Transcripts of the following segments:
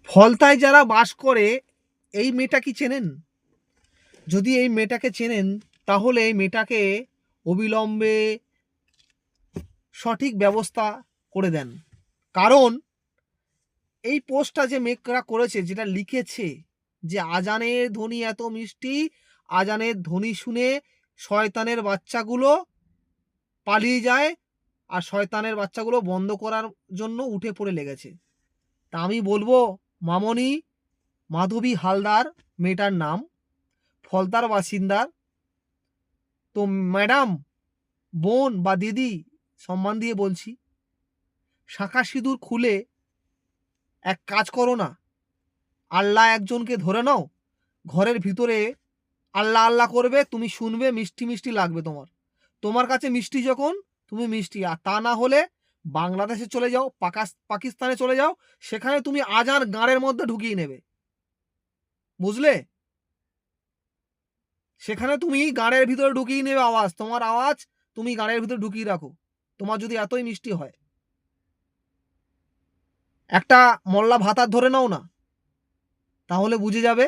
ফলতায় যারা বাস করে এই মেয়েটা কি চেনেন? যদি এই মেয়েটাকে চেনেন তাহলে এই মেয়েটাকে অবিলম্বে সঠিক ব্যবস্থা করে দেন। কারণ এই পোস্টটা যে মেয়েটা করেছে, যেটা লিখেছে যে আজানের ধ্বনি এত মিষ্টি, আজানের ধ্বনি শুনে শয়তানের বাচ্চাগুলো পালিয়ে যায় আর শয়তানের বাচ্চাগুলো বন্ধ করার জন্য উঠে পড়ে লেগেছে। তা আমি বলবো মামনি মাধবী হালদার মেয়েটার নাম, ফলতার বাসিন্দার। তো ম্যাডাম, বোন বা দিদি সম্মান দিয়ে বলছি, শাঁখা সিঁদুর খুলে এক কাজ করো না, আল্লাহ একজনকে ধরে নাও, ঘরের ভিতরে আল্লাহ আল্লাহ করবে, তুমি শুনবে মিষ্টি মিষ্টি লাগবে তোমার। তোমার কাছে মিষ্টি যখন, তুমি মিষ্টি। আর তা না হলে বাংলাদেশে চলে যাও, পাকিস্তানে চলে যাও, সেখানে তুমি আজান গাঁড়ের মধ্যে ঢুকিয়ে নেবে, বুঝলে? সেখানে তুমি গাঁড়ের ভিতরে ঢুকিয়ে নেবে আওয়াজ, তোমার আওয়াজ তুমি গাঁড়ের ভিতরে ঢুকিয়ে রাখো, তোমার যদি এতই মিষ্টি হয়। একটা মল্লা ভাতার ধরে নাও না, তাহলে বুঝে যাবে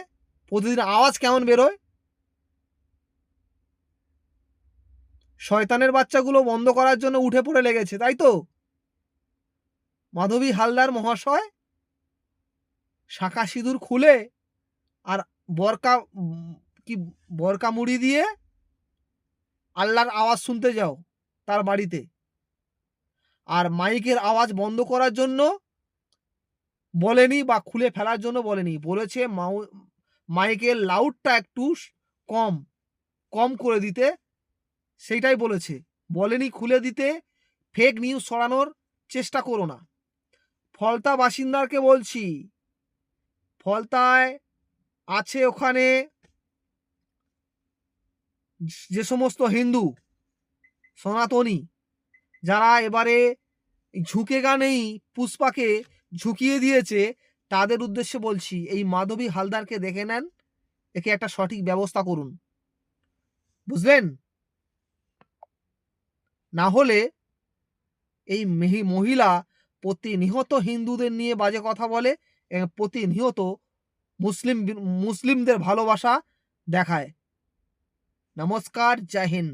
প্রতিদিন আওয়াজ কেমন বেরোয়। শয়তানের বাচ্চাগুলো বন্ধ করার জন্য উঠে পড়ে লেগেছে, তাই তো? মাধবী হালদার মহাশয় শাঁখা সিঁদুর খুলে আর বরকা কি বরকা মুড়ি দিয়ে আল্লাহর আওয়াজ শুনতে যাও তার বাড়িতে। আর মাইকের আওয়াজ বন্ধ করার জন্য বলেনি বা খুলে ফেলার জন্য বলেনি, বলেছে মাইকের লাউডটা একটু কম কম করে দিতে, সেইটাই বলেছে, বলেনি খুলে দিতে। ফেক নিউজ ছড়ানোর চেষ্টা করো না। ফলতা বাসিন্দাকে বলছি, ফলতায় আছে ওখানে যে সমস্ত হিন্দু সনাতনী যারা এবারে ঝুঁকেগা নেই পুষ্পাকে ঝুঁকিয়ে দিয়েছে, তাদের উদ্দেশ্যে বলছি এই মাধবী হালদারকে দেখে নেন, একে একটা সঠিক ব্যবস্থা করুন, বুঝলেন? না হলে এই মহিলা প্রতিনিয়ত হিন্দুদের নিয়ে বাজে কথা বলে এবং প্রতিনিয়ত মুসলিমদের ভালোবাসা দেখায়। নমস্কার, জয় হিন্দ।